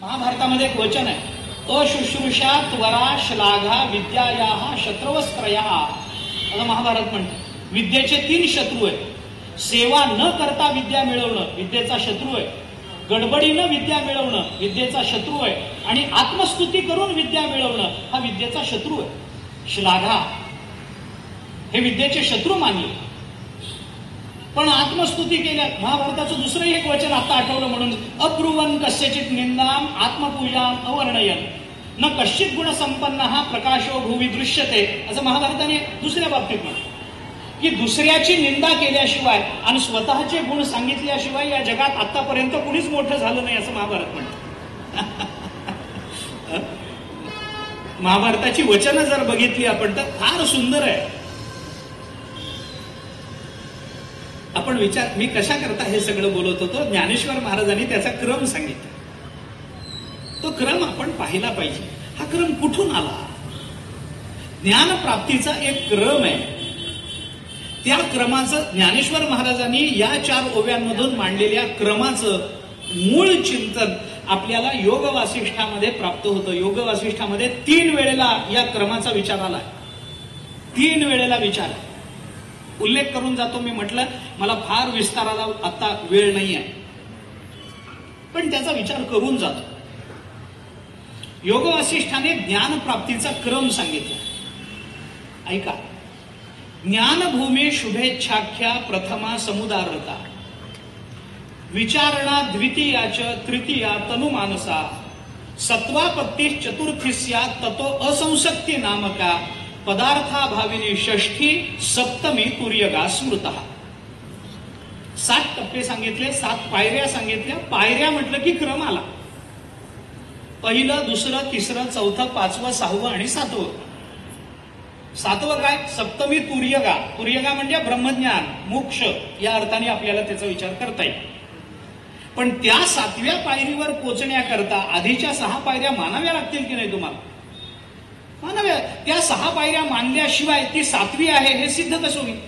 महाभारतामध्ये एक वचन आहे, अशुश्रूषा त्वरा श्लाघा विद्यायाः शत्रवस्त्रयः. आता महाभारत म्हणते विद्येचे 3 शत्रू आहेत. सेवा न करता विद्या मिळवणं विद्येचा शत्रू आहे, गडबडीनं विद्या मिळवणं विद्येचा शत्रू आहे, आणि आत्मस्तुती करून विद्या मिळवणं हा विद्येचा शत्रू आहे. श्लाघा हे विद्येचे शत्रू मानले, पण आत्मस्तुती केल्या. महाभारताचं दुसरंही एक वचन आता आठवलं म्हणून, अब्रुवन कस्यचित निंदाम आत्मपूजाम अवर्णयन न कश्चित गुण संपन्न हा प्रकाशो भूवी दृश्यते, असं महाभारताने दुसऱ्या बाबतीत म्हणतं की दुसऱ्याची निंदा केल्याशिवाय आणि स्वतःचे गुण सांगितल्याशिवाय या जगात आतापर्यंत कुणीच मोठं झालं नाही, असं महाभारत म्हणतं. महाभारताची वचनं जर बघितली आपण तर फार सुंदर आहे. आपण मी कशा करता हे सगळं बोलत होतो, ज्ञानेश्वर महाराजांनी त्याचा क्रम सांगितला. तो क्रम आपण पाहिला पाहिजे. हा क्रम कुठून आला? ज्ञानप्राप्तीचा एक क्रम आहे. त्या क्रमाचं ज्ञानेश्वर महाराजांनी या 4 ओव्यांमधून मांडलेल्या क्रमाचं मूळ चिंतन आपल्याला योग वासिष्ठामध्ये प्राप्त होतं. योग वासिष्ठामध्ये 3 वेळेला या क्रमाचा विचार आला. 3 वेळेला विचार उल्लेख करून जातो. मी म्हटलं मला फार विस्ताराला आता वेळ नाही आहे, पण त्याचा विचार करून जातो. योग वासिष्ठाने ज्ञानप्राप्तीचा क्रम सांगितला. ऐका. ज्ञानभूमी शुभेच्छाख्या प्रथमा समुदारता विचारणा द्वितीयाच तृतीया तनुमानसा सत्वापत्ती चतुर्थीस्या ततो असंसक्ती नामका पदार्थाभाविनी षष्ठी सप्तमी तुर्यगा स्मृतः. 7 टप्पे सांगितले, 7 पायऱ्या सांगितल्या. पायऱ्या म्हटलं की क्रम आला. पहिलं, दुसरं, तिसरं, चौथं, 5वं, 6वं आणि 7वं. 7वं काय? सप्तमी तुर्यगा. तुर्यगा म्हणजे ब्रह्मज्ञान, मोक्ष या अर्थाने आपल्याला त्याचा विचार करता येईल. पण त्या 7व्या पायरीवर पोचण्याकरता आधीच्या 6 पायऱ्या मानाव्या लागतील की नाही तुम्हाला? मानाव्या. त्या 6 पायऱ्या मानल्याशिवाय ती 7वी आहे हे सिद्ध कसं होईल?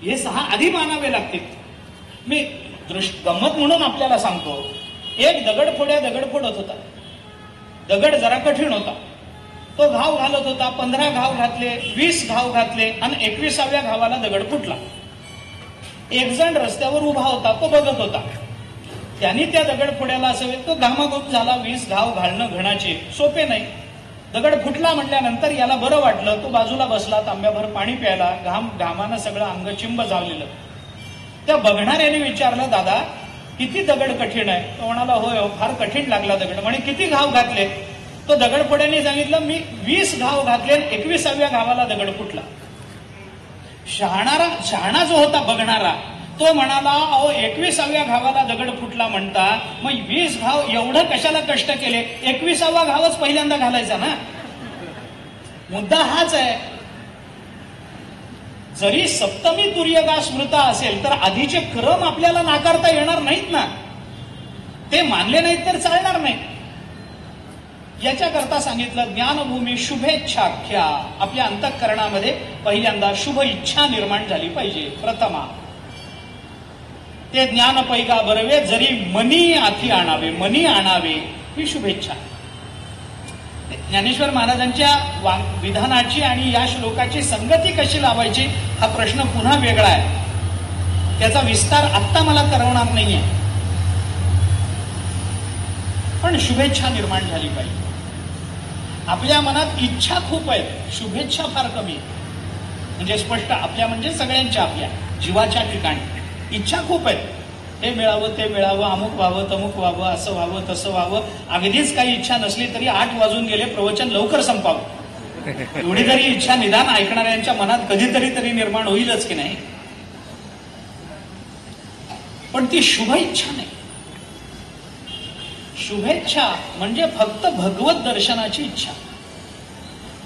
हे 6 आधी मानावे लागतील. मी गंमत म्हणून आपल्याला सांगतो. एक दगड फोडत होता. दगड जरा कठीण होता. तो घाव घालत होता. 15 घाव घातले, 20 घाव घातले आणि 21व्या घावाला दगड फुटला. एक जण रस्त्यावर उभा होता, तो बघत होता. त्यांनी त्या दगडफोड्याला असं तो घामाघूम झाला. 20 घाव घालणं घणाचे सोपे नाही. दगड फुटला म्हटल्यानंतर याला बरं वाटलं. तो बाजूला बसला, तांब्याभर पाणी प्यायला. घामानं सगळं अंग चिंब झालेलं. त्या बघणाऱ्याने विचारलं, दादा किती दगड कठीण आहे? तो म्हणाला, होय फार कठीण लागला दगड. म्हणे किती घाव घातले? तो दगडफोड्याने सांगितलं, मी 20 घाव घातले, 21व्या घावाला दगड फुटला. शहाणा जो होता बघणारा तो म्हणाला, अहो 21व्या घावाला दगड फुटला म्हणता, मग 20 घाव एवढं कशाला कष्ट केले? 21वा घावच पहिल्यांदा घालायचा ना. मुद्दा हाच आहे. जरी सप्तमी तुर्यगा स्मृता असेल तर आधीचे क्रम आपल्याला नाकारता येणार नाहीत ना. ते मानले नाहीत तर चालणार नाही. याच्याकरता सांगितलं ज्ञानभूमी शुभेच्छाख्या. आपल्या अंतःकरणामध्ये पहिल्यांदा शुभ इच्छा निर्माण झाली पाहिजे. प्रथमा ते ज्ञान पैगा बरवे जरी मनी आधी आणावे, मनी आणावे ही शुभेच्छा. ज्ञानेश्वर महाराजांच्या विधानाची आणि या श्लोकाची संगती कशी लावायची हा प्रश्न पुन्हा वेगळा आहे. त्याचा विस्तार आत्ता मला करवणार नाहीये, पण शुभेच्छा निर्माण झाली पाहिजे. आपल्या मनात इच्छा खूप आहेत, शुभेच्छा फार कमी. म्हणजे स्पष्ट आपल्या म्हणजे सगळ्यांच्या, आपल्या जीवाच्या ठिकाणी इच्छा खूप आहेत. हे मिळावं, ते मिळावं, अमुक व्हावं, तमुक व्हावं, असं व्हावं, तसं व्हावं. अगदीच काही इच्छा नसली तरी 8 वाजून गेले, प्रवचन लवकर संपावं, एवढी तरी इच्छा निदान ऐकणाऱ्यांच्या मनात कधीतरी तरी निर्माण होईलच की नाही. पण ती शुभ इच्छा नाही. शुभेच्छा म्हणजे फक्त भगवत दर्शनाची इच्छा,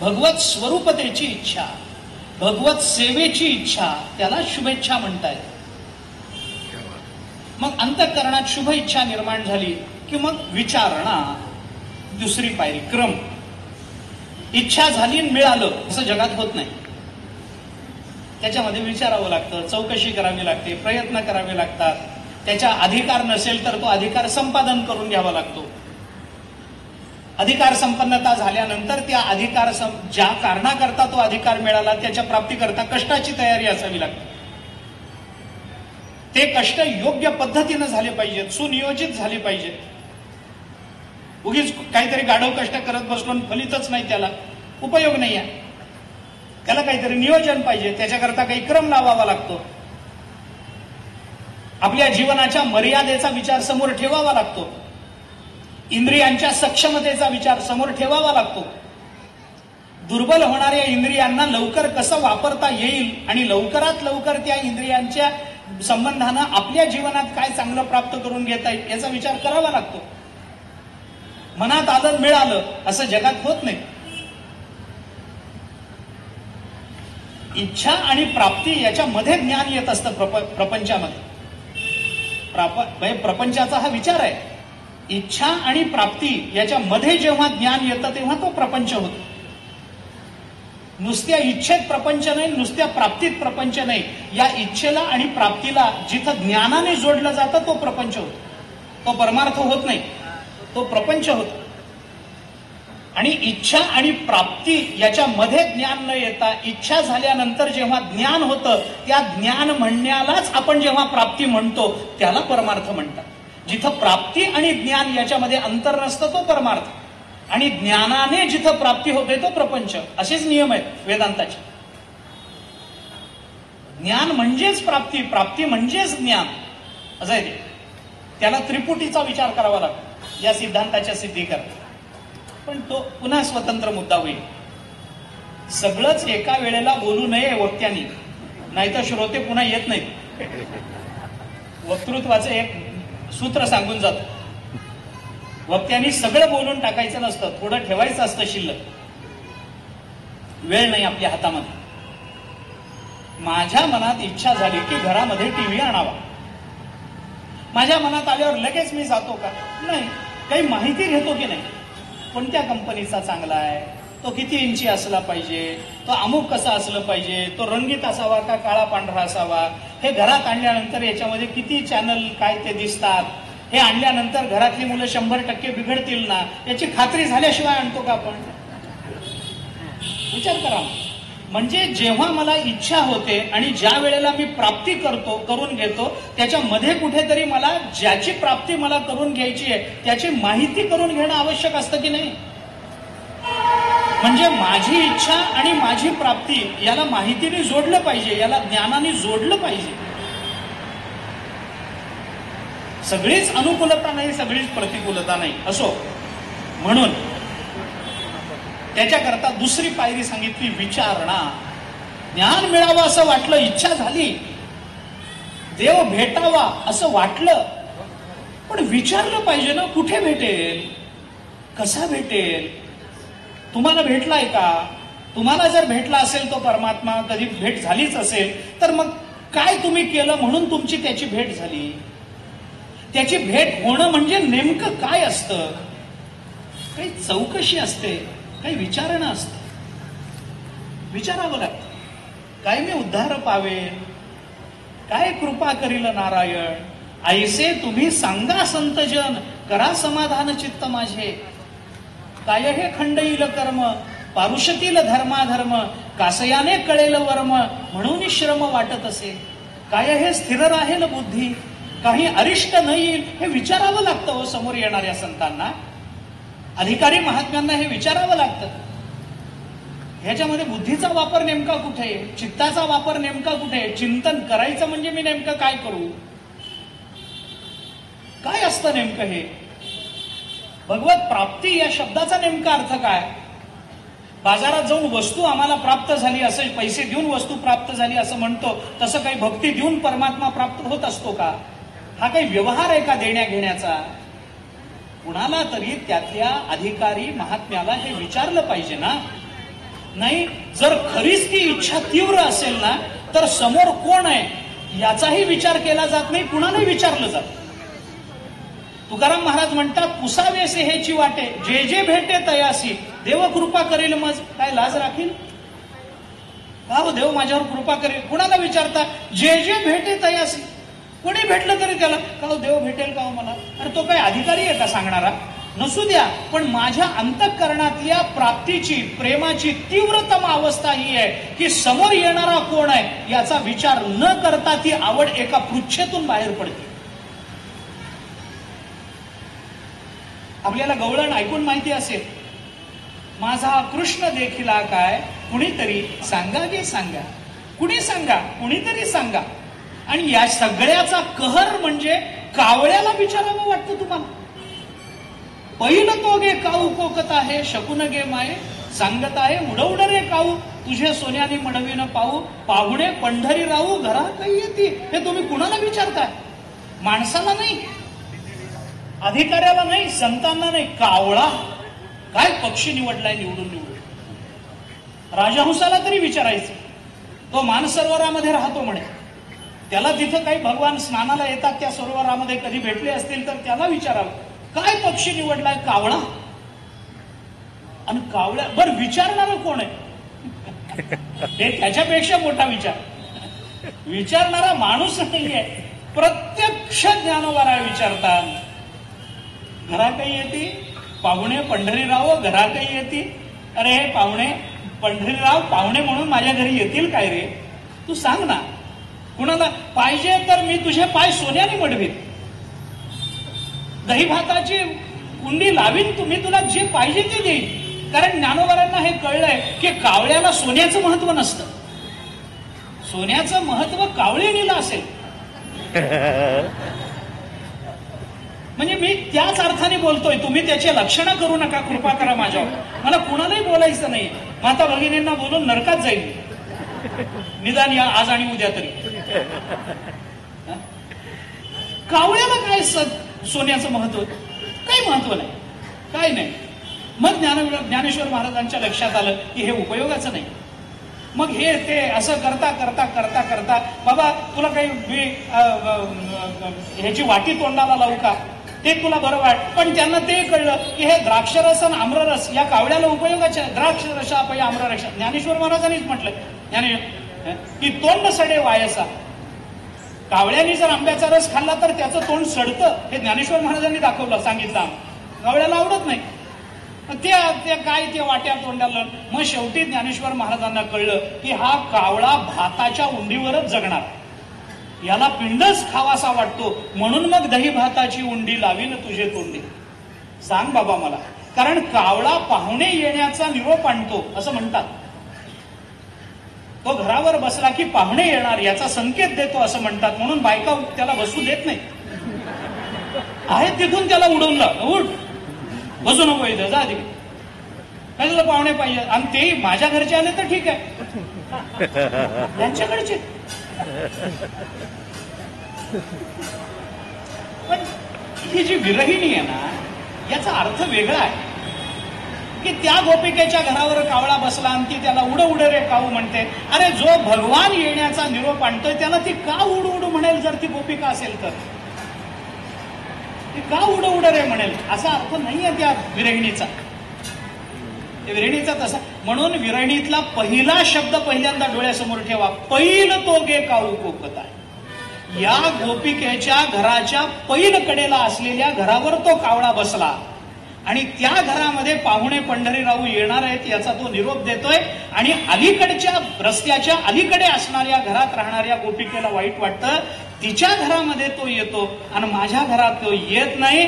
भगवत स्वरूपतेची इच्छा, भगवत सेवेची इच्छा, त्याला शुभेच्छा म्हणतायत. मग अंतःकरणात शुभ इच्छा निर्माण झाली की मग विचारणा, दुसरी पायरी क्रम. इच्छा झाली मिळालं असं जगात होत नाही. त्याच्यामध्ये विचारावं लागतं, चौकशी करावी लागते, प्रयत्न करावे लागतात. त्याच्या अधिकार नसेल तर तो अधिकार संपादन करून घ्यावा लागतो. अधिकार संपन्नता झाल्यानंतर त्या अधिकार ज्या कारणाकरता तो अधिकार मिळाला त्याच्या प्राप्तीकरता कष्टाची तयारी असावी लागते. ते कष्ट योग्य पद्धतीनं झाले पाहिजेत, सुनियोजित झाले पाहिजेत. उगीच काहीतरी गाढव कष्ट करत बसलो फलितच नाही, त्याला उपयोग नाही आहे. त्याला काहीतरी नियोजन पाहिजे, त्याच्याकरता काही क्रम लावावा लागतो. आपल्या जीवनाच्या मर्यादेचा विचार समोर ठेवावा लागतो. इंद्रियांच्या सक्षमतेचा विचार समोर ठेवावा लागतो. दुर्बल होणाऱ्या इंद्रियांना लवकर कसं वापरता येईल आणि लवकरात लवकर त्या इंद्रियांच्या संबंधानं आपल्या जीवनात काय चांगलं प्राप्त करून घेता येईल याचा विचार करावा लागतो. मनात आलं मिळालं असं जगात होत नाही. इच्छा आणि प्राप्ती याच्यामध्ये ज्ञान येत असतं प्रपंचामध्ये. प्रपंचाचा हा विचार आहे. इच्छा आणि प्राप्ती याच्यामध्ये जेव्हा ज्ञान येतं तेव्हा तो प्रपंच होतो. नुसत्या इच्छेत प्रपंच नाही, नुसत्या प्राप्तीत प्रपंच नाही. या इच्छेला आणि प्राप्तीला जिथं ज्ञानाने जोडलं जातं तो प्रपंच होतो. तो परमार्थ होत नाही, तो प्रपंच होतो. आणि इच्छा आणि प्राप्ती याच्यामध्ये ज्ञान न येता इच्छा झाल्यानंतर जेव्हा ज्ञान होतं त्या ज्ञान म्हणण्यालाच आपण जेव्हा प्राप्ती म्हणतो त्याला परमार्थ म्हणतात. जिथं प्राप्ती आणि ज्ञान याच्यामध्ये अंतर नसतं तो परमार्थ, आणि ज्ञानाने जिथं प्राप्ती होते तो प्रपंच. असेच नियम आहेत वेदांताचे. ज्ञान म्हणजेच प्राप्ती, प्राप्ती म्हणजेच ज्ञान असं आहे ते. त्याला त्रिपुटीचा विचार करावा लागतो या सिद्धांताच्या सिद्धीकरता. पण तो पुन्हा स्वतंत्र मुद्दा होईल. सगळंच एका वेळेला बोलू नये वक्त्यांनी, नाहीतर श्रोते पुन्हा येत नाहीत. वक्तृत्वाचं एक सूत्र सांगून जातं. वक्त्यांनी सगळं बोलून टाकायचं नसतं, थोडं ठेवायचं असतं शिल्लक. वेळ नाही आपल्या हातामध्ये. माझ्या मनात इच्छा झाली की घरामध्ये टीव्ही आणावा. माझ्या मनात आल्यावर लगेच मी जातो का? नाही. काही माहिती घेतो की नाही, कोणत्या कंपनीचा चांगला आहे, तो किती इंची असला पाहिजे, तो अमुक कसा असलं पाहिजे, तो रंगीत असावा का काळा पांढरा असावा, हे घरात आणल्यानंतर याच्यामध्ये किती चॅनल काय ते दिसतात, हे आणल्यानंतर घरातली मुलं 100% बिघडतील ना, याची खात्री झाल्याशिवाय आणतो का आपण? विचार करा. म्हणजे जेव्हा मला इच्छा होते आणि ज्या वेळेला मी प्राप्ती करून घेतो त्याच्यामध्ये कुठेतरी मला ज्याची प्राप्ती मला करून घ्यायची आहे त्याची माहिती करून घेणं आवश्यक असतं की नाही? म्हणजे माझी इच्छा आणि माझी प्राप्ती याला माहितीने जोडलं पाहिजे, याला ज्ञानाने जोडलं पाहिजे. सगळीच अनुकूलता नाही, सगळीच प्रतिकूलता नाही. असो, म्हणून त्याच्याकरता दुसरी पायरी सांगितली, विचारणा. ज्ञान मिळावं असं वाटलं, इच्छा झाली, देव भेटावा असं वाटलं, पण विचारलं पाहिजे ना, कुठे भेटेल, कसा भेटेल, तुम्हाला भेटलाय का? तुम्हाला जर भेटला असेल तो परमात्मा, कधी भेट झालीच असेल तर मग काय तुम्ही केलं म्हणून तुमची त्याची भेट झाली? त्याची भेट होणं म्हणजे नेमकं काय असतं? काही चौकशी असते, काही विचारणं असतं. विचारावं लागतं. काय मी उद्धार पावेल, काय कृपा करील नारायण, ऐसे तुम्ही सांगा संतजन, करा समाधान चित्त माझे. काय हे खंडईल कर्म, पारुषतील धर्माधर्म, कासयाने कळेल वर्म, म्हणून श्रम वाटत असे. काय हे स्थिर राहील बुद्धी, काही अरिष्ट न येईल. हे विचारावं लागतं हो समोर येणाऱ्या संतांना, अधिकारी महात्म्यांना हे विचारावं लागतं. ह्याच्यामध्ये बुद्धीचा वापर नेमका कुठे आहे, चित्ताचा वापर नेमका कुठे आहे? चिंतन करायचं म्हणजे मी नेमकं काय करू, काय असतं नेमकं हे? भगवत प्राप्ती या शब्दाचा नेमका अर्थ काय? बाजारात जाऊन वस्तू आम्हाला प्राप्त झाली, असं पैसे देऊन वस्तू प्राप्त झाली असं म्हणतो, तसं काही भक्ती देऊन परमात्मा प्राप्त होत असतो का? हा काही व्यवहार आहे का देण्या घेण्याचा? कुणाला तरी त्यातल्या अधिकारी महात्म्याला हे विचारलं पाहिजे ना. नाही, जर खरीच ती इच्छा तीव्र असेल ना तर समोर कोण आहे याचाही विचार केला जात नाही, कुणालाही विचारलं जात. तुकाराम महाराज म्हणतात, पुसावेसे हेची वाटे, जे जे भेटे तयासी, देव कृपा करेल मज, काय लाज राखील का हो? देव माझ्यावर कृपा करेल, कुणाला विचारता? जे जे भेटे तयासी. कोणी भेटलं तरी त्याला का देव भेटेल का मला? अरे तो काही अधिकारी आहे का सांगणारा? नसू द्या, पण माझ्या अंतःकरणातल्या प्राप्तीची, प्रेमाची तीव्रतम अवस्था ही आहे की समोर येणारा कोण आहे याचा विचार न करता ती आवड एका पृच्छेतून बाहेर पडते. आपल्याला गवळण ऐकून माहिती असेल, माझा कृष्ण देखिला काय कुणीतरी सांगा गे सांगा, कुणी सांगा कुणीतरी सांगा. आणि या सगळ्याचा कहर म्हणजे कावळ्याला विचारावं वाटतं तुम्हाला. पहिलं तो गे काऊ कोकत आहे, शकुन गे माये सांगत आहे, उडवड रे काऊ तुझे सोन्याने मडवीनं पाहू, पाहुणे पंढरी राहू घरा काही येते. हे तुम्ही कुणाला विचारताय? माणसाला नाही, अधिकाऱ्याला नाही, संतांना नाही. कावळा काय पक्षी निवडलाय निवडून. राजहंसाला तरी विचारायचं. तो मानसरोवरामध्ये राहतो म्हणे, त्याला तिथं काही भगवान स्नानाला येतात त्या सरोवरामध्ये कधी भेटले असतील तर त्याला विचारावं काय पक्षी निवडलाय? कावळा. आणि कावळ्या बरं विचारणार कोण आहे? हे त्याच्यापेक्षा मोठा विचारणारा माणूस नाहीये. प्रत्यक्ष ज्ञानोबा विचारतात. घरा काही येते, पाहुणे पंढरीराव घरा काही येते. अरे हे पाहुणे पंढरीराव पाहुणे म्हणून माझ्या घरी येतील काय रे? तू सांग ना. कुणाला पाहिजे तर मी तुझे पाय सोन्याने मडवीन, दही भाताची कुंडी लावीन, तुम्ही तुला जे पाहिजे ते देईन. कारण ज्ञानोबांना हे कळलंय की कावळ्याला सोन्याचं महत्व नसतं, सोन्याचं महत्व कावळीला असेल. म्हणजे मी त्याच अर्थाने बोलतोय, तुम्ही त्याचे लक्षणं करू नका, कृपा करा माझ्यावर. मला कुणालाही बोलायचं नाही. माता भगिनींना बोलून नरकात जाईल निदान या आज आणि उद्या तरी. कावळ्याला काय सोन्याचं महत्व? काही महत्व नाही, काय नाही. मग ज्ञानेश्वर महाराजांच्या लक्षात आलं की हे उपयोगाचं नाही. मग हे ते असं करता करता करता करता बाबा तुला काही ह्याची वाटी तोंडाला लावू का, ते तुला बरं वाट. पण त्यांना ते कळलं की हे द्राक्षरस आणि आम्ररस या कावळ्याला उपयोगाचे. द्राक्ष रसापै आम्ररस ज्ञानेश्वर महाराजांनीच म्हटलं की तोंड सडे वायसा. कावळ्याने जर आंब्याचा रस खाल्ला तर त्याचं तोंड सडतं, हे ज्ञानेश्वर महाराजांनी दाखवलं, सांगितलं. कावळ्याला आवडत नाही. ते काय ते वाट्या तोंडाला. मग शेवटी ज्ञानेश्वर महाराजांना कळलं की हा कावळा भाताच्या उंडीवरच जगणार, याला पिंडच खावासा वाटतो, म्हणून मग दही भाताची उंडी लावीन तुझे तोंडी. सांग बाबा मला. कारण कावळा पाहुणे येण्याचा निरोप आणतो असं म्हणतात. तो घरावर बसला की पाहुणे येणार याचा संकेत देतो असं म्हणतात. म्हणून बायका त्याला बसू देत नाही, आहे तिथून त्याला उडवलं, उठ बसू नको इथं, जा तिकडे, काय तुला पाहुणे पाहिजे. आणि ते माझ्या घरचे आले तर ठीक आहे, त्यांच्याकडचे. पण ही जी विरहिणी आहे ना, याचा अर्थ वेगळा आहे की त्या गोपिकेच्या घरावर कावळा बसला आणि ती त्याला उड उड रे काऊ म्हणते. अरे जो भगवान येण्याचा निरोप आणतोय त्याला ती का उड उड म्हणेल? जर ती गोपिका असेल तर ती का उड उड रे म्हणेल? असा अर्थ नाहीये त्या विरहिणीचा. विरहिणीचा तसा. म्हणून विरहिणीतला पहिला शब्द पहिल्यांदा डोळ्यासमोर ठेवा. पहिलं तो गे काऊ कोकत आहे. या गोपिकेच्या घराच्या पैल कडेला असलेल्या घरावर तो कावळा बसला आणि त्या घरामध्ये पाहुणे पंढरीराऊ येणार आहेत याचा तो निरोप देतोय. आणि अलीकडच्या रस्त्याच्या अलीकडे असणाऱ्या घरात राहणाऱ्या गोपिकेला वाईट वाटतं, तिच्या घरामध्ये तो येतो आणि माझ्या घरात तो येत नाही.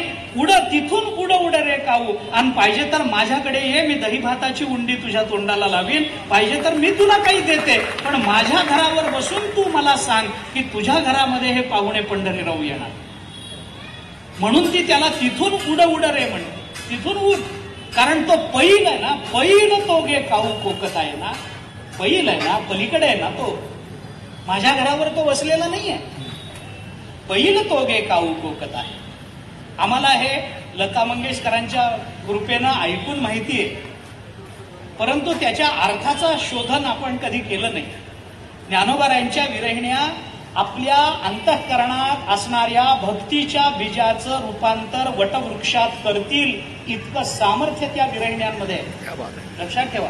तिथून उड रे काऊ, आणि पाहिजे तर माझ्याकडे ये, मी दही भाताची उंडी तुझ्या तोंडाला लावीन, पाहिजे तर मी तुला काही देते, पण माझ्या घरावर बसून तू मला सांग की तुझ्या घरामध्ये हे पाहुणे पंढरीराऊ येणार. म्हणून ती त्याला तिथून उड रे म्हणते, तिथून उठ. कारण तो पैल आहे ना, पैल तो गे काऊ कोकत आहे ना, पैल आहे ना, पलीकडे आहे ना, तो माझ्या घरावर तो बसलेला नाहीये. पैल तो गे काऊ कोकत आहे. आम्हाला हे लता मंगेशकरांच्या कृपेनं ऐकून माहितीये, परंतु त्याच्या अर्थाचं शोधन आपण कधी केलं नाही. ज्ञानोबारायांच्या विरहिण्या आपल्या अंतःकरणात असणाऱ्या भक्तीच्या बीजाचं रूपांतर वटवृक्षात करतील इतकं सामर्थ्य त्या विरहिण्यांमध्ये आहे. लक्षात ठेवा,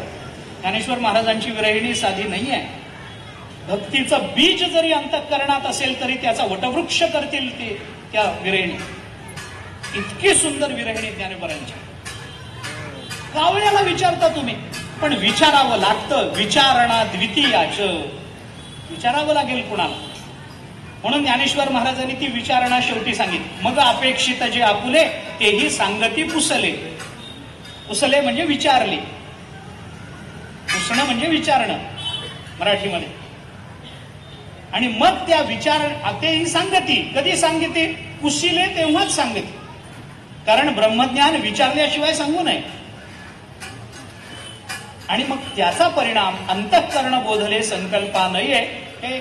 ज्ञानेश्वर महाराजांची विरहिणी साधी नाही आहे. भक्तीचं बीज जरी अंतःकरणात असेल तरी त्याचा वटवृक्ष करतील ते त्या विरहिणी. इतकी सुंदर विरहिणी ज्ञानेश्वरांची. कावळ्याला विचारता तुम्ही, पण विचारावं लागतं. विचारणा द्वितीयाच, विचारावं लागेल कुणाला. म्हणून ज्ञानेश्वर महाराजांनी ती विचारणा शेवटी सांगितली. मग अपेक्षित जे आपुले तेही सांगती पुसले. पुसले म्हणजे विचारले. पुसणं म्हणजे विचारणं मराठीमध्ये. आणि मग त्या विचार तेही सांगती. कधी सांगते? पुसिले तेव्हाच सांगते. कारण ब्रह्मज्ञान विचारल्याशिवाय सांगू नये. आणि मग त्याचा परिणाम अंतःकरण बोधले संकल्पा नये, हे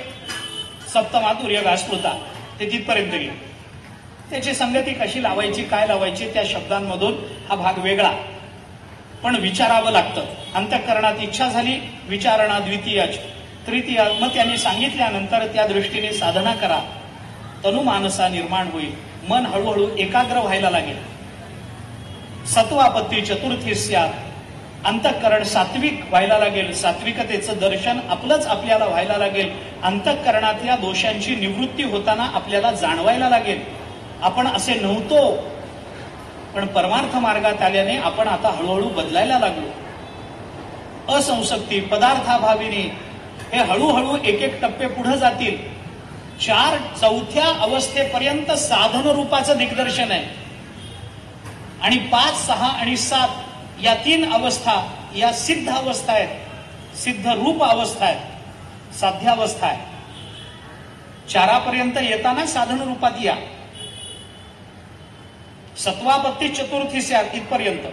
सप्तमातुर्य स्मृता ते तिथपर्यंत गेले. त्याची संगती कशी लावायची, काय लावायची, त्या शब्दांमधून हा भाग वेगळा. पण विचारावं लागतं. अंतःकरणात इच्छा झाली, विचारणा द्वितीयाच. तृतीय मग त्यांनी सांगितल्यानंतर त्या दृष्टीने साधना करा. तनुमानसा निर्माण होईल. मन हळूहळू एकाग्र व्हायला लागेल. सत्वापत्ती चतुर्थी स्यात्. अंतःकरण सात्विक व्हायला लागेल. सात्विकतेचं दर्शन आपलंच आपल्याला व्हायला लागेल. अंतःकरणातल्या दोषांची निवृत्ती होताना आपल्याला जाणवायला लागेल. आपण असे नव्हतो, पण परमार्थ मार्गात आल्याने आपण आता हळूहळू बदलायला लागलो. असंसक्ती पदार्थाभाविनी, हे हळूहळू एक एक टप्पे पुढे जातील. चौथ्या अवस्थेपर्यंत साधन रूपाचं दिग्दर्शन आहे. आणि 5, 6 आणि 7 या 3 अवस्था या सिद्ध अवस्था आहेत. सिद्ध रूप अवस्था आहेत, साध्यावस्था आहे. 4पर्यंत येताना साधन रूपात या. सत्वापत्ती चतुर्थी स्यात् इथपर्यंत.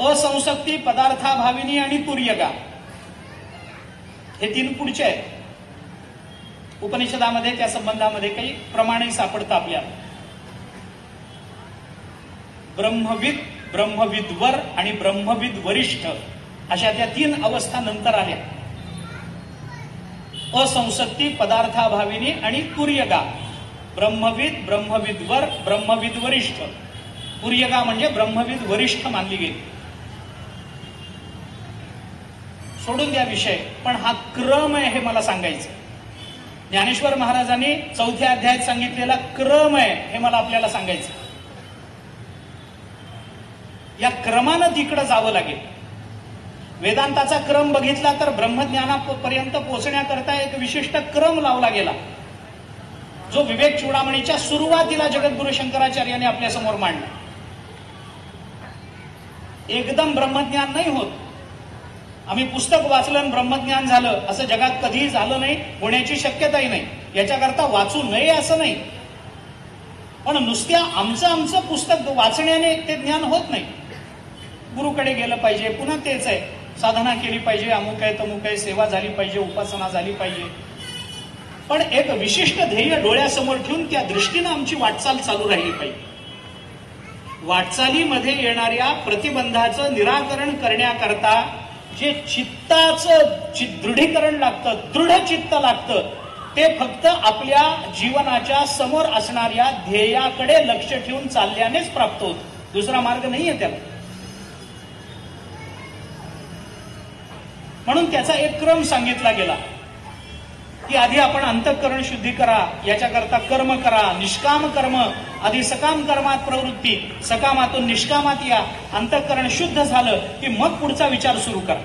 असंसक्ती पदार्थाभाविनी आणि तुर्यगा, हे 3 पुढचे आहेत. उपनिषदामध्ये त्या संबंधामध्ये काही प्रमाणही सापडतं आपल्याला. ब्रह्मविद, ब्रह्मविदवर आणि ब्रह्मविद वरिष्ठ अशा त्या 3 अवस्था नंतर आल्या. असंसक्ती पदार्थाभाविनी आणि तुर्यगा. ब्रह्मविद, ब्रह्मविदवर, ब्रह्मविद वरिष्ठ. तुर्यगा म्हणजे ब्रह्मविद वरिष्ठ मानली गेली. सोडून द्या विषय, पण हा क्रम आहे हे मला सांगायचं. ज्ञानेश्वर महाराजांनी 4थ्या अध्यायात सांगितलेला क्रम आहे हे मला आपल्याला सांगायचं. या क्रमानं तिकडं जावं लागेल. वेदांताचा क्रम बघितला तर ब्रह्मज्ञानापर्यंत पोहोचण्याकरता एक विशिष्ट क्रम लावला गेला, जो विवेक चूडामणीच्या सुरुवातीला जगद्गुरु शंकराचार्यांनी आपल्या समोर मांडला. एकदम ब्रह्मज्ञान नाही होत. आम्ही पुस्तक वाचलं आणि ब्रह्मज्ञान झालं असं जगात कधीही झालं नाही, होण्याची शक्यताही नाही. याच्याकरता वाचू नये असं नाही, पण नुसत्या आमचं पुस्तक वाचण्याने ते ज्ञान होत नाही. गुरुकडे गेलं पाहिजे, पुन्हा तेच आहे, साधना केली पाहिजे, अमुक आहे तमुक आहे, सेवा झाली पाहिजे, उपासना झाली पाहिजे. पण एक विशिष्ट ध्येय डोळ्यासमोर ठेवून त्या दृष्टीनं आमची वाटचाल चालू राहिली पाहिजे. वाटचालीमध्ये येणाऱ्या प्रतिबंधाचं निराकरण करण्याकरता जे चित्ताचं दृढीकरण लागतं, दृढ चित्त लागतं, ते फक्त आपल्या जीवनाच्या समोर असणाऱ्या ध्येयाकडे लक्ष ठेवून चालल्यानेच प्राप्त होत. दुसरा मार्ग नाहीये त्याला. म्हणून त्याचा एक क्रम सांगितला गेला की आधी आपण अंतःकरण शुद्धी करा, याच्याकरता कर्म करा. निष्काम कर्म, आधी सकाम कर्मात प्रवृत्ती, सकामातून निष्कामात या. अंतःकरण शुद्ध झालं की मग पुढचा विचार सुरू करा.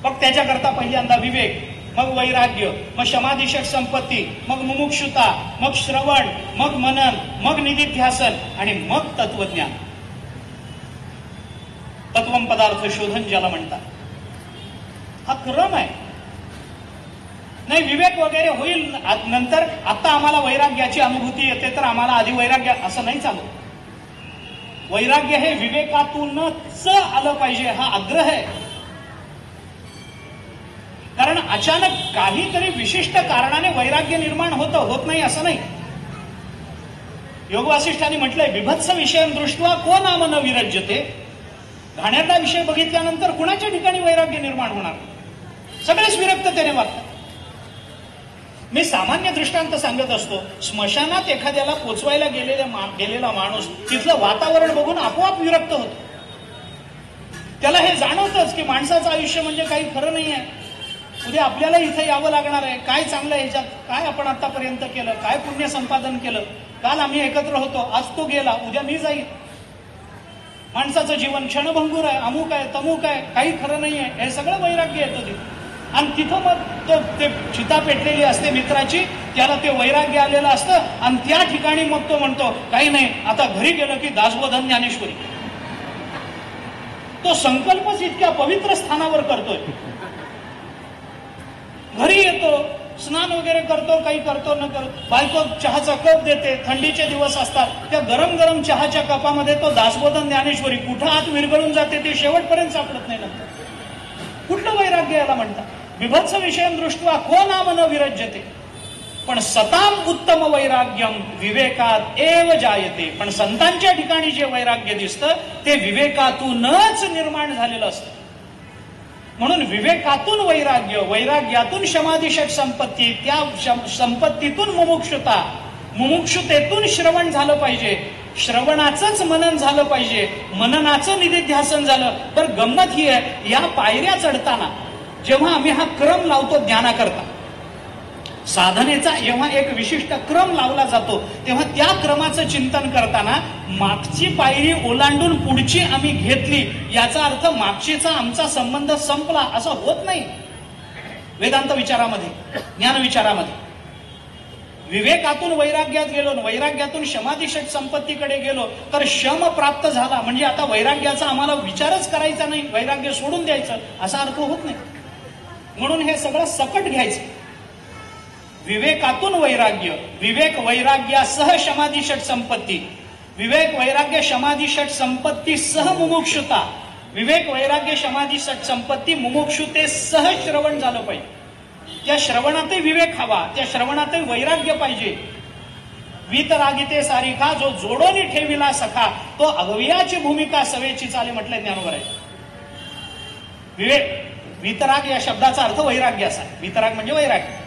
मग त्याच्याकरता पहिल्यांदा विवेक, मग वैराग्य, मग समाधिषक संपत्ती, मग मुमुक्षुता, मग श्रवण, मग मनन, मग निधिध्यासन आणि मग तत्वज्ञान. तत्वम पदार्थ शोधन ज्याला म्हणतात, हा क्रम आहे. नाही विवेक वगैरे होईल नंतर, आता आम्हाला वैराग्याची अनुभूती येते तर आम्हाला आधी वैराग्य, असं नाही चालू. वैराग्य हे विवेकातूनच आलं पाहिजे, हा आग्रह आहे. कारण अचानक काहीतरी विशिष्ट कारणाने वैराग्य निर्माण होतं, होत नाही असं नाही. योग वासिष्ठांनी म्हटलंय, बिभत्स विषय दृष्ट्वा को नाम न विरज्यते. घाण्याचा विषय बघितल्यानंतर कुणाच्या ठिकाणी वैराग्य निर्माण होणार? सगळेच विरक्ततेने वागतात. मी सामान्य दृष्टांत सांगत असतो. स्मशानात एखाद्याला पोचवायला गेलेला माणूस तिथलं वातावरण बघून आपोआप विरक्त होतो. त्याला हे जाणवतच की माणसाचं आयुष्य म्हणजे काही खरं नाही आहे. उद्या आपल्याला इथे यावं लागणार आहे. काय चांगलं ह्याच्यात, काय आपण आतापर्यंत केलं, काय पुण्य संपादन केलं. काल आम्ही एकत्र होतो, आज तो गेला, उद्या मी जाईल. माणसाचं जीवन क्षणभंगूर आहे, अमुक आहे, तमुक आहे, काही खरं नाही आहे. हे सगळं वैराग्य येतं तिथे. आणि तिथं मग तो ते चिता पेटलेली असते मित्राची, त्याला ते वैराग्य आलेलं असतं. आणि त्या ठिकाणी मग तो म्हणतो काही नाही, आता घरी गेलं की दासबोधन ज्ञानेश्वरी. तो संकल्पच इतक्या पवित्र स्थानावर करतोय. घरी येतो, स्नान वगैरे करतो, काही करतो न करतो, बायको चहाचा कप देते. थंडीचे दिवस असतात, त्या गरम गरम चहाच्या कपामध्ये तो दासबोधन ज्ञानेश्वरी कुठं आत विरघळून जाते ते शेवटपर्यंत सापडत नाही. नंतर कुठलं वैराग्य याला म्हणतात? विभत्स विषयम दृष्ट्वा को नाम न विरज्यते. पण सताम उत्तम वैराग्यम विवेकात एव जायते. पण संतांच्या ठिकाणी जे वैराग्य दिसतं ते विवेकातूनच निर्माण झालेलं असतं. म्हणून विवेकातून वैराग्य, वैराग्यातून समाधिषट संपत्ती, त्या संपत्तीतून मुमुक्षुता, मुमुक्षुतेतून श्रवण झालं पाहिजे, श्रवणाचंच मनन झालं पाहिजे, मननाचं निधिध्यासन झालं. तर गंमत ही आहे, या पायऱ्या चढताना जेव्हा आम्ही हा क्रम लावतो ज्ञानाकरता, साधनेचा जेव्हा एक विशिष्ट क्रम लावला जातो, तेव्हा त्या क्रमाचं चिंतन करताना मागची पायरी ओलांडून पुढची आम्ही घेतली, याचा अर्थ मागचीचा आमचा संबंध संपला असं होत नाही. वेदांत विचारामध्ये, ज्ञान विचारामध्ये विवेकातून वैराग्यात गेलो, वैराग्यातून समाधिषट संपत्तीकडे गेलो तर शम प्राप्त झाला म्हणजे आता वैराग्याचा आम्हाला विचारच करायचा नाही, वैराग्य सोडून द्यायचं असा अर्थ होत नाही. म्हणून हे सगळं सकट घ्यायचं. विवेकातून वैराग्य, विवेक वैराग्यासह समाधिषट संपत्ती, विवेक वैराग्य समाधिषट संपत्ती सह मुमुक्षुता, विवेक वैराग्य समाधिषट संपत्ती मुमुक्षुते सह श्रवण झालं पाहिजे. त्या श्रवणातही विवेक हवा, त्या श्रवणातही वैराग्य पाहिजे. वीतरागिते सारिका जो जोडोनी ठेविला सखा, तो अगवियाची भूमिका सवेची चाले म्हटलंय ज्ञानोबर आहे. विवेक, वीतराग या शब्दाचा अर्थ वैराग्य असा. वीतराग म्हणजे वैराग्य.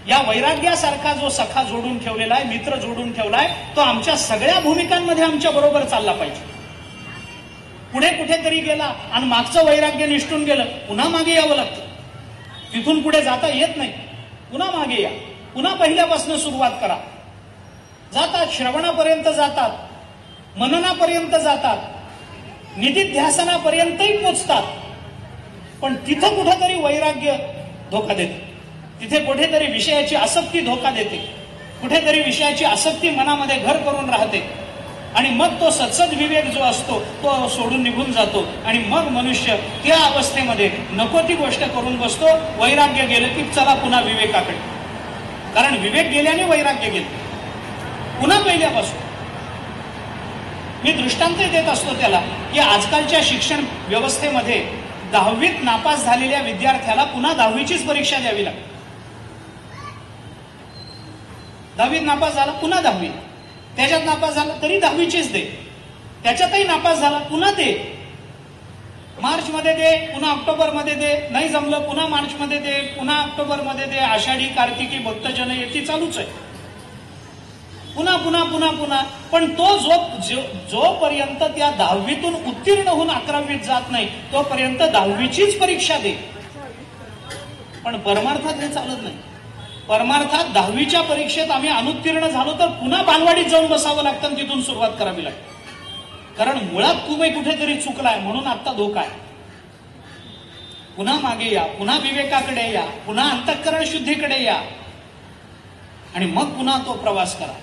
या वैराग्यासारखा जो सखा जोडून ठेवलेला आहे, मित्र जोडून ठेवलाय, तो आमच्या सगळ्या भूमिकांमध्ये आमच्या बरोबर चालला पाहिजे. पुढे कुठेतरी गेला आणि मागचं वैराग्य निष्ठून गेलं, पुन्हा मागे यावं लागतं. तिथून पुढे जाता येत नाही, पुन्हा मागे या, पुन्हा पहिल्यापासून सुरुवात करा. जातात, श्रवणापर्यंत जातात, मननापर्यंत जातात, निधिध्यासनापर्यंतही पोचतात. पण तिथं कुठेतरी वैराग्य धोका देते, तिथे कुठेतरी विषयाची आसक्ती धोका देते, कुठेतरी विषयाची आसक्ती मनामध्ये घर करून राहते. आणि मग तो सत्सद विवेक जो असतो तो सोडून निघून जातो. आणि मग मनुष्य त्या अवस्थेमध्ये नको ती गोष्ट करून बसतो. वैराग्य गेलं की चला पुन्हा विवेकाकडे, कारण विवेक गेल्याने वैराग्य गेलं पुन्हा पहिल्यापासून. मी दृष्टांत देत असतो त्याला की आजकालच्या शिक्षण व्यवस्थेमध्ये 10वीत नापास झालेल्या विद्यार्थ्याला पुन्हा 10वीचीच परीक्षा द्यावी लागते. 10वीत नापास झाला पुन्हा 10वी, त्याच्यात नापास झाला तरी 10वीचीच दे, त्याच्यातही नापास झाला पुन्हा दे. मार्च मध्ये दे, पुन्हा ऑक्टोबर मध्ये दे, नाही जमलं पुन्हा मार्च मध्ये दे, पुन्हा ऑक्टोबर मध्ये दे. आषाढी कार्तिकी भक्तजन येती चालूच आहे, पुन्हा पुन्हा पुन्हा पुन्हा. पण तो जोपर्यंत त्या 10वीतून उत्तीर्ण होऊन 11वीत जात नाही तोपर्यंत 10वीचीच परीक्षा दे. पण परमार्थात हे चालत नाही. परमार्थात 10वीच्या परीक्षेत आम्ही अनुत्तीर्ण झालो तर पुन्हा बालवाडीत जाऊन बसावं लागतं आणि तिथून सुरुवात करावी लागते. कारण मुळात तुम्ही कुठेतरी चुकलाय म्हणून आता धोका आहे. पुन्हा मागे या, पुन्हा विवेकाकडे या, पुन्हा अंतःकरण शुद्धीकडे या आणि मग पुन्हा तो प्रवास करा.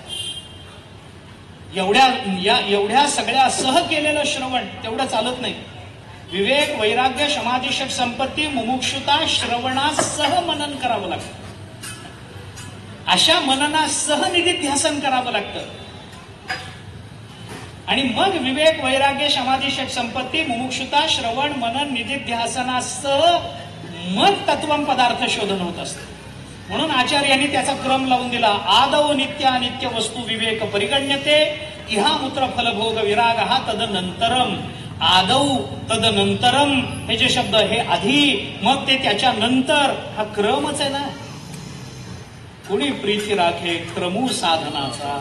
एवढ्या सगळ्या सह केलेलं श्रवण तेवढं चालत नाही. विवेक वैराग्य समाधिषट संपत्ती मुमुक्षुता श्रवणासह मनन करावं लागतं. अशा मननासह निधिध्यासन करावं लागतं. आणि मग विवेक वैराग्य समाधिषट संपत्ती मुमुक्षुता श्रवण मनन निधिध्यासनासह मग तत्वम पदार्थ शोधन होत असतं. म्हणून आचार्यांनी त्याचा क्रम लावून दिला. आदौ नित्यानित्य वस्तू विवेक परिगण्यते इहा मूत्र फलभोग विराग हा तदनंतरम. आदौ तदनंतरम हे जे शब्द हे आधी मग ते त्याच्या नंतर, हा क्रमच आहे ना. कुणी प्रीती राखे क्रमू साधनाचा.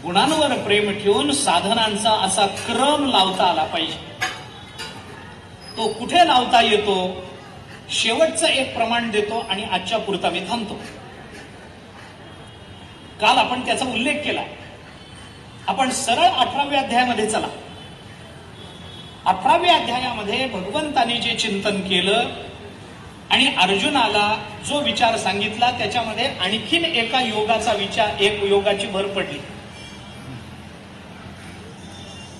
गुणांवर प्रेम ठेवून साधनांचा असा क्रम लावता आला पाहिजे. तो कुठे लावता येतो, शेवटचं एक प्रमाण देतो आणि आजच्या पुरता मी थांबतो. काल आपण त्याचा उल्लेख केला. आपण सरळ 18व्या अध्यायामध्ये चला. 18व्या अध्यायामध्ये भगवंतानी जे चिंतन केलं आणि अर्जुनाला जो विचार सांगितला त्याच्यामध्ये आणखीन एका योगाचा विचार, एक योगाची भर पडली.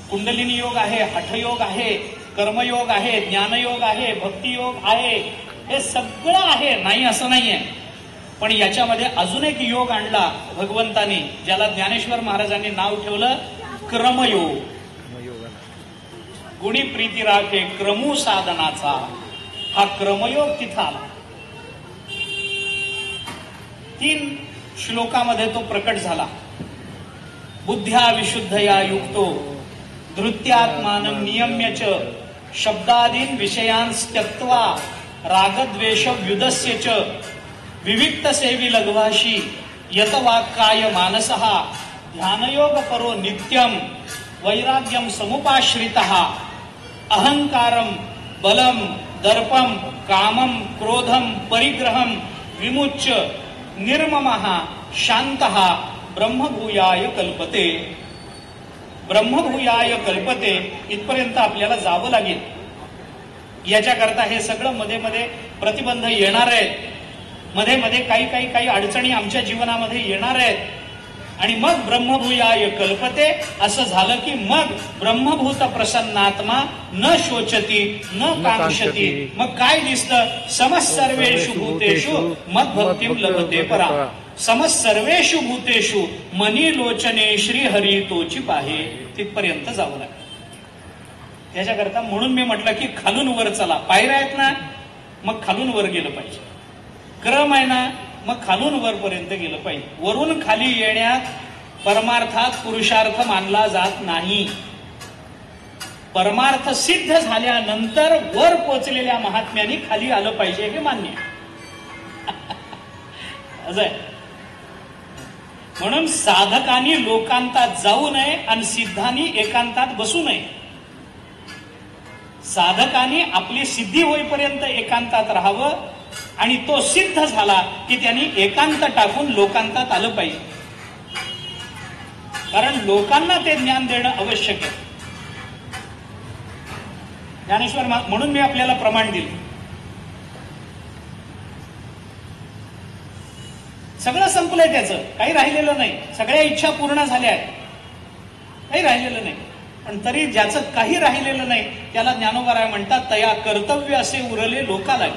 कुंडलिनी योग आहे, हठयोग आहे, कर्मयोग आहे, ज्ञानयोग आहे, भक्तियोग आहे, हे सगळं आहे, नाही असं नाहीये. पण याच्यामध्ये अजून एक योग आणला भगवंतानी, ज्याला ज्ञानेश्वर महाराजांनी नाव ठेवलं क्रमयोग. गुणी प्रीती राखे क्रमू साधनाचा, हा क्रमयोग तिथं आला. 3 श्लोकामध्ये तो प्रकट झाला. बुद्ध्या विशुद्धया युक्तो धृत्यात्मानं नियम्य च शब्दादीन विषयांस त्यक्त्वा रागद्वेष व्युदस्य च विविक्त सेवी लघवाशी यतवाक्काय मानसः ध्यानयोग परो नित्यम वैराग्यम समुपाश्रितः अहंकारम बलम दर्पम कामम क्रोधम परिग्रहम विमुच्य निर्ममः शांतः ब्रह्मभूयाय कल्पते. ब्रह्मभूयाय कल्पते इथपर्यंत आपल्याला जावं लागेल. याच्याकरता हे सगळं मध्ये मध्ये प्रतिबंध येणार आहेत, मध्ये मध्ये काही अडचणी आमच्या जीवनामध्ये येणार आहेत. आणि मग ब्रह्मभूयाय कल्पते असं झालं की मग ब्रह्मभूत प्रसन्नात्मा न शोचती न कांक्षती. मग काय दिसतं? समस्सर्वेषु भूतेषु मद्भक्तिं लभते परा. समस्सर्वेषु भूतेषु मनी लोचने श्रीहरी तोची पाहे. तिथपर्यंत जावं लागतं. त्याच्याकरता म्हणून मी म्हटलं की खालून वर चला. पायऱ्या आहेत ना, मग खालून वर गेलं पाहिजे. क्रम आहे ना, मग खालून वरपर्यंत गेलं पाहिजे. वरून खाली येण्यात परमार्थात पुरुषार्थ मानला जात नाही. परमार्थ सिद्ध झाल्यानंतर वर पोचलेल्या महात्म्यांनी खाली आलं पाहिजे हे मान्य आहे. म्हणून साधकांनी लोकांतात जाऊ नये आणि सिद्धांनी एकांतात बसू नये. साधकांनी आपली सिद्धी होईपर्यंत एकांतात राहावं आणि तो सिद्ध झाला की त्यांनी एकांत टाकून लोकांतात आलं पाहिजे. कारण लोकांना ते ज्ञान देणं आवश्यक आहे. ज्ञानेश्वर म्हणून मी आपल्याला प्रमाण दिलं. सगळं संपलंय, त्याचं काही राहिलेलं नाही. सगळ्या इच्छा पूर्ण झाल्या आहेत, काही राहिलेलं नाही. पण तरी ज्याचं काही राहिलेलं नाही त्याला ज्ञानोबा म्हणतात तया कर्तव्य असे उरले लोकाला.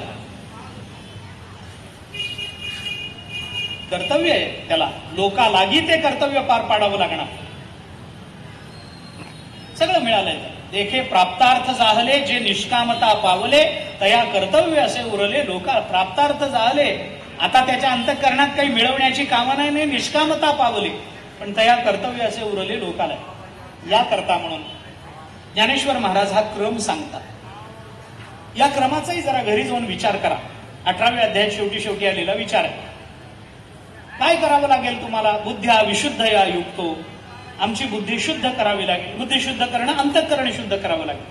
कर्तव्य आहे त्याला, लोकालागी ते कर्तव्य पार पाडावं लागणार. सगळं मिळालंय. देखे प्राप्तार्थ जाहले जे निष्कामता पावले तया कर्तव्य असे उरले लोका. प्राप्तार्थ जाहले, आता त्याच्या अंतःकरणात काही मिळवण्याची कामं नाही, निष्कामता पावली, पण तया कर्तव्य असे उरले लोकाला. या करता म्हणून ज्ञानेश्वर महाराज हा क्रम सांगतात. या क्रमाचाही जरा घरी जाऊन विचार करा. 18व्या अध्यायात शेवटी आलेला विचार आहे. काय करावं लागेल तुम्हाला? बुद्ध्या विशुद्धया युक्तो. आमची बुद्धी शुद्ध करावी लागेल. बुद्धी शुद्ध करणं, अंतःकरण शुद्ध करावं लागेल.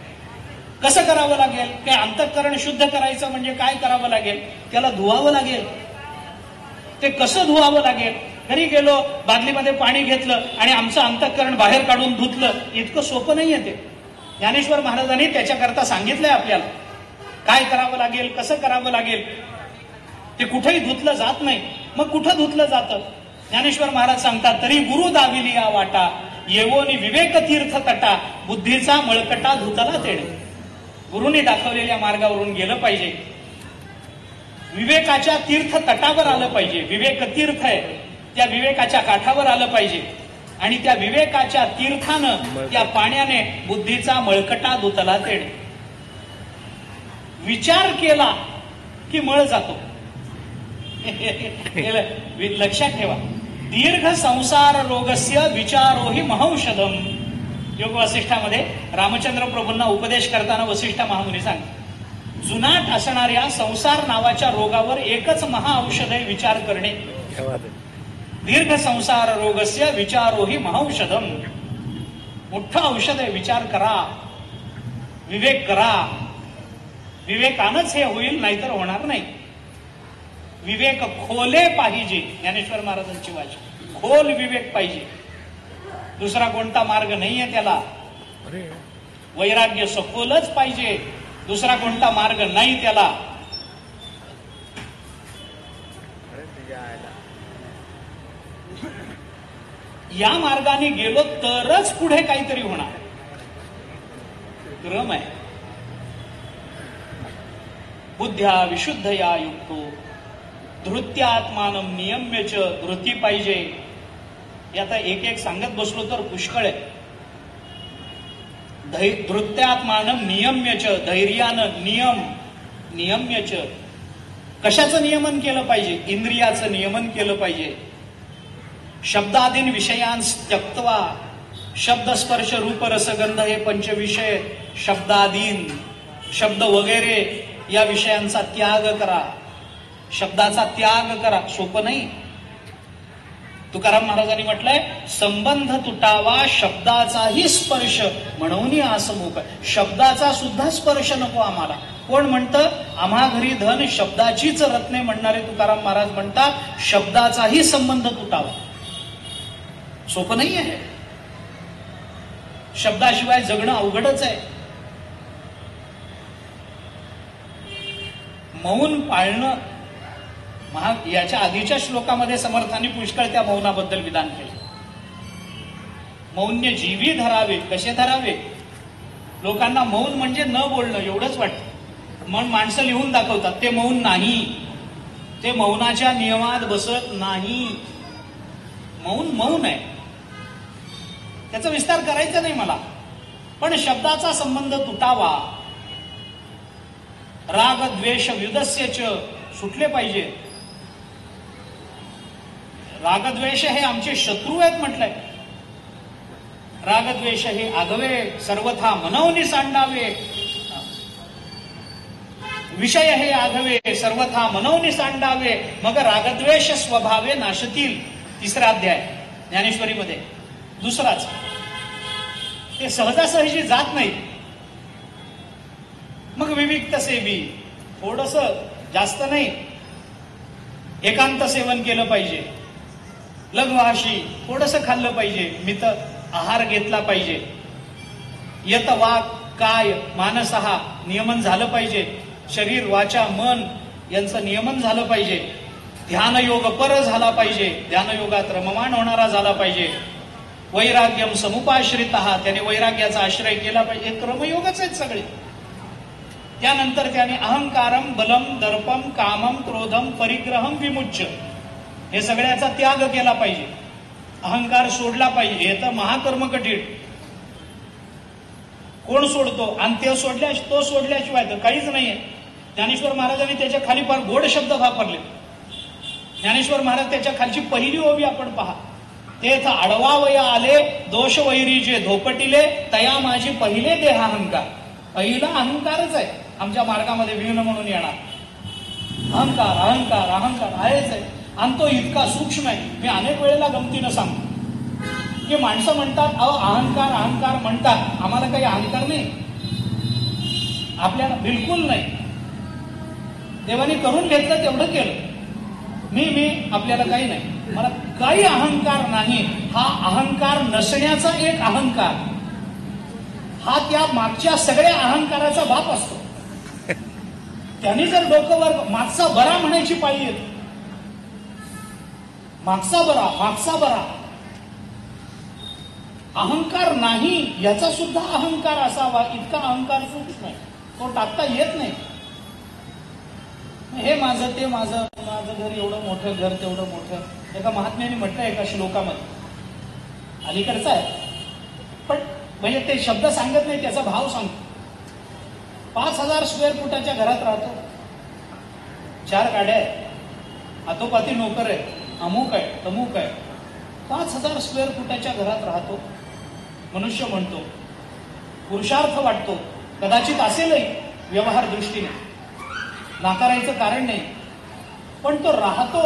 कसं करावं लागेल? काय अंतःकरण शुद्ध करायचं म्हणजे काय करावं लागेल? त्याला धुवावं लागेल. ते कसं धुवावं लागेल? घरी गेलो, बादलीमध्ये पाणी घेतलं आणि आमचं अंतःकरण बाहेर काढून धुतलं, इतकं सोपं नाहीये ते. ज्ञानेश्वर महाराजांनी त्याच्याकरता सांगितलंय आपल्याला काय करावं लागेल, कसं करावं लागेल. ते कुठेही धुतलं जात नाही. मग कुठं धुतलं जातं? ज्ञानेश्वर महाराज सांगतात तरी गुरु दाविली या वाटा येवोनी विवेक तीर्थ तटा बुद्धीचा मळकटा धुताला तेढे. गुरुने दाखवलेल्या मार्गावरून गेलं पाहिजे. विवेकाच्या तीर्थ तटावर आलं पाहिजे. विवेक तीर्थ आहे, त्या विवेकाच्या काठावर आलं पाहिजे. आणि त्या विवेकाच्या तीर्थानं, त्या पाण्याने बुद्धीचा मळकटा धुतला तेढे. विचार केला की मळ जातो. लक्षात ठेवा. दीर्घ संसार रोगस्य विचारोही महौषधम. योग वसिष्ठामध्ये रामचंद्र प्रभूंना उपदेश करताना वसिष्ठ महामुनी सांगतात जुनाट असणाऱ्या संसार नावाच्या रोगावर एकच महाऔषध आहे, विचार करणे. दीर्घ संसार रोगस्य विचारोही महौषधम. मोठं औषध आहे. विचार करा, विवेक करा. विवेकानंच हे होईल, नाहीतर होणार नाही. विवेक खोले पाहिजे, ज्ञानेश्वर महाराजांची भाषा. खोल विवेक पाहिजे, दुसरा कोणता मार्ग नाहीये त्याला. वैराग्य सखोलच पाहिजे, दुसरा कोणता मार्ग नाही त्याला. या मार्गाने गेलो तरच पुढे काहीतरी होणार. क्रम आहे. बुद्ध्या विशुद्धया युक्तो धृत्यात्मानं नियम्यच. धृती पाहिजे. हे आता एक एक सांगत बसलो तर पुष्कळ आहे. धृत्यात्मानं नियम्यच, धैर्यानं नियम्यच. कशाचं नियमन केलं पाहिजे? इंद्रियाचं नियमन केलं पाहिजे. शब्दादीन विषयांस त्यक्त्वा, शब्द स्पर्श रूप रसगंध हे पंचविषय, शब्दादीन शब्द वगैरे या विषयांचा त्याग करा. शब्दाचा त्याग करा. सोपं नाही. तुकाराम महाराजांनी म्हटलंय, संबंध तुटावा शब्दाचाही स्पर्श म्हणून आसमुख. शब्दाचा सुद्धा स्पर्श नको आम्हाला. कोण म्हणतं? आम्हा घरी धन शब्दाचीच रत्ने म्हणणारे तुकाराम महाराज म्हणतात, शब्दाचाही संबंध तुटावा. सोपं नाही आहे. शब्दाशिवाय जगणं अवघडच आहे. मौन पाळणं, याच्या आधीच्या श्लोकामध्ये समर्थांनी पुष्कळ त्या मौनाबद्दल विधान केले. मौन्य जीवी धरावे. कसे धरावे? लोकांना मौन म्हणजे न बोलणं एवढंच वाटतं. म्हणून माणसं लिहून दाखवतात. ते मौन नाही. ते मौनाच्या नियमात बसत नाही. मौन आहे. त्याचा विस्तार करायचा नाही मला. पण शब्दाचा संबंध तुटावा. राग द्वेष व्युदस्यच सुटले पाहिजे. रागद्वेष हे आमचे शत्रू आहेत म्हटलंय. रागद्वेष हे आगवे सर्वथा मनवनी सांडावे. विषय हे आगवे सर्वथा मनवनी सांडावे, मग रागद्वेष स्वभावे नाशतील. तिसरा अध्याय ज्ञानेश्वरीमध्ये. दुसराच, ते सहजासहजी जात नाही. मग विविक्त सेवी, थोडस जास्त नाही, एकांत सेवन केलं पाहिजे. लघुहाशी थोडस खाल्लं पाहिजे. मित आहार घेतला पाहिजे. यत वाक काय मानसहा नियमन झालं पाहिजे. शरीर वाचा मन यांचं नियमन झालं पाहिजे. ध्यानयोग पर झाला पाहिजे. ध्यानयोगात रममाण होणारा झाला पाहिजे. वैराग्यम समुपाश्रित, त्याने वैराग्याचा आश्रय केला पाहिजे. हे क्रमयोगच आहेत सगळे. त्यानंतर त्याने अहंकारम बलम दर्पम कामम क्रोधम परिग्रहम विमुच्य, हे सगळ्याचा त्याग केला पाहिजे. अहंकार सोडला पाहिजे. हे तर महाकर्म कठीण. कोण सोडतो? आणि ते सोडल्याशिवाय तर काहीच नाहीये. ज्ञानेश्वर महाराजांनी त्याच्या खाली फार गोड शब्द वापरले. ज्ञानेश्वर महाराज त्याच्या खालची पहिली ओवी आपण पहा. तेथ आडवावया आले दोष वैरीचे धोपटिले, तया माझी पहिले देहाहंकार. पहिला अहंकारच आहे आमच्या मार्गामध्ये विघ्न म्हणून येणार. अहंकार अहंकार अहंकार आहेच आहे. आणि तो इतका सूक्ष्म आहे. मी अनेक वेळेला गमतीनं सांगतो की माणसं म्हणतात, अहो अहंकार अहंकार म्हणतात, आम्हाला काही अहंकार नाही. आपल्याला बिलकुल नाही. देवाने करून घेतलं तेवढं केलं. मी आपल्याला काही नाही. मला काही अहंकार नाही. हा अहंकार नसण्याचा एक अहंकार, हा त्या मागच्या सगळ्या अहंकाराचा बाप असतो. त्यांनी जर डोकं वर, मागचा बरा म्हणायची पाळी येते. मागचा बरा. अहंकार नाही याचा सुद्धा अहंकार असावा, इतका अहंकार सूक्ष्म आहे. तो टाकता येत नाही. हे माझं ते माझं घर एवढं मोठं, घर तेवढं मोठं. एका महात्म्याने म्हटलं एका श्लोकामध्ये, अलीकडचं आहे पण म्हणजे ते शब्द सांगत नाही, त्याचा भाव सांगतो. 5,000 स्क्वेअर फुटाच्या घरात राहतो. 4 गाड्या आहेत, हातोपाती नोकर आहे, अमुक आहे तमुक आहे. 5,000 स्क्वेअर फुटाच्या घरात राहतो. मनुष्य म्हणतो, पुरुषार्थ वाटतो, कदाचित असेलही व्यवहार दृष्टीने, नाकारायचं कारण नाही. पण तो राहतो,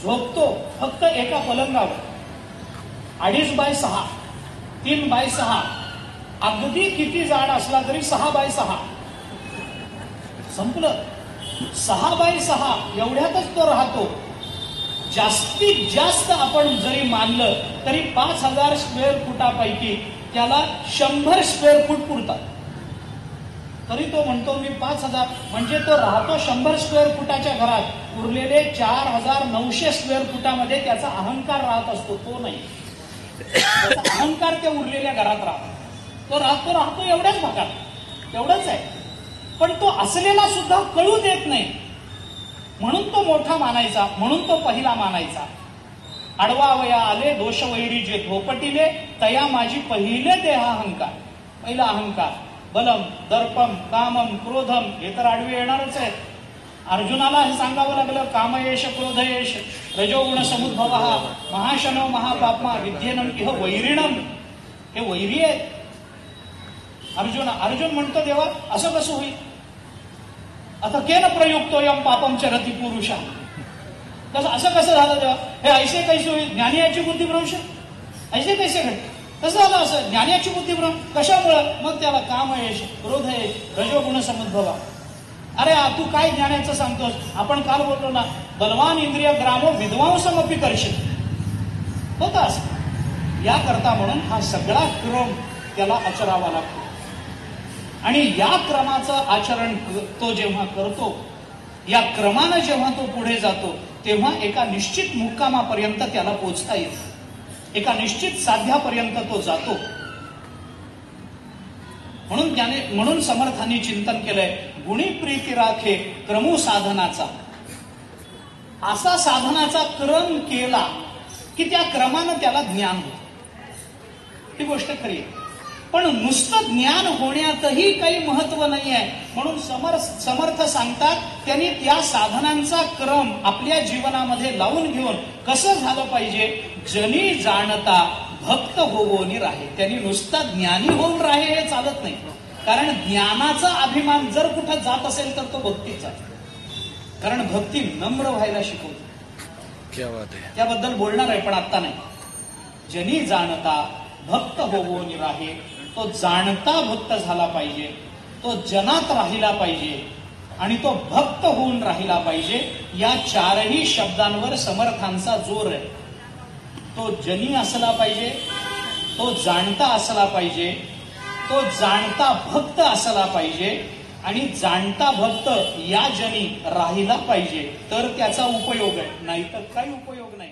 झोपतो फक्त एका पलंगावर. 2.5x6, 3x6, अगदी किती जाड असला तरी 6x6. संपलं. 6x6 एवढ्यातच तो राहतो. जास्तीत जास्त आपण जरी मानलं तरी 5000 स्क्वेअर फुटापैकी त्याला 100 स्क्वेअर फूट पुरतात. तरी तो म्हणतो मी 5000, म्हणजे तो राहतो 100 स्क्वेअर फुटाच्या घरात. उरलेले 4900 स्क्वेअर फुटामध्ये त्याचा अहंकार राहत असतो. तो नाही, त्याचा अहंकार त्या उरलेल्या घरात राहतो. तो राहतो एवढ्याच भागात, तेवढंच आहे. पण तो असलेला सुद्धा कळू देत नाही, म्हणून तो मोठा मानायचा, म्हणून तो पहिला मानायचा. आडवा वया आले दोष वैरी जे धोपटिले, तया माझी पहिले देहाहंकार. पहिला अहंकार. बलम दर्पम कामम क्रोधम हे तर आडवे येणारच आहेत. अर्जुनाला हे सांगावं लागलं, कामयेश क्रोधयेश रजोगुण समुद्भव महाशनो महापापमा विद्येनम इह वैरिणम. हे वैरी आहेत. अर्जुन म्हणतो देवा असं कसं होईल. आता केन प्रयुक्तोयम पापम चरती पुरुषा. असं कसं झालं देवा. हे ऐसे कैसे होईल. ज्ञानियाची बुद्धी भ्रंश ऐसे कैसे घडते. कसं झालं असं. ज्ञानियाची बुद्धी भ्रम कशामुळं. मग त्याला कामयेश क्रोधयेश रजोगुण समुद्भवा. अरे तू काय ज्ञानाचं सांगतोस. आपण काल बोललो ना, बलवान इंद्रिय ग्रामो विद्वांसमपि कर्षित होतं असं. याकरता म्हणून हा सगळा क्रम त्याला आचरावा लागतो. आणि या क्रमाचं आचरण तो जेव्हा करतो, या क्रमानं जेव्हा तो पुढे जातो, तेव्हा एका निश्चित मुक्कामापर्यंत त्याला पोचता येतं. एका निश्चित साध्यापर्यंत तो जातो. म्हणून समर्थांनी चिंतन केलंय, गुणी प्रीती राखे क्रमू साधनाचा. असा साधनाचा क्रम केला की त्या क्रमानं त्याला ज्ञान होतं. ही गोष्ट खरी आहे. पण नुसतं ज्ञान होण्यातही काही महत्व नाही आहे. म्हणून समर्थ सांगतात, त्यांनी त्या साधनांचा क्रम आपल्या जीवनामध्ये लावून घेऊन कसं झालं पाहिजे. जनी जाणता भक्त होवोनी राहे. त्यांनी नुसता ज्ञानी होऊन राहे हे चालत नाही. कारण ज्ञानाचा अभिमान जर कुठं जात असेल तर तो भक्तीचा. कारण भक्ती नम्र व्हायला शिकवते. त्याबद्दल बोलणार आहे पण आता नाही. जनी जाणता भक्त होवोनी राहे. तो जाणता भक्त झाला पाहिजे, तो जनात राहिला पाहिजे आणि तो भक्त होऊन राहिला पाहिजे. या चारही शब्दांवर समर्थांचा जोर आहे. तो जनी असला पाहिजे, तो जाणता असला पाहिजे, तो जाणता भक्त असला पाहिजे आणि जाणता भक्त या जनी राहिला पाहिजे. तर त्याचा उपयोग आहे, नाहीतर काही उपयोग नाही.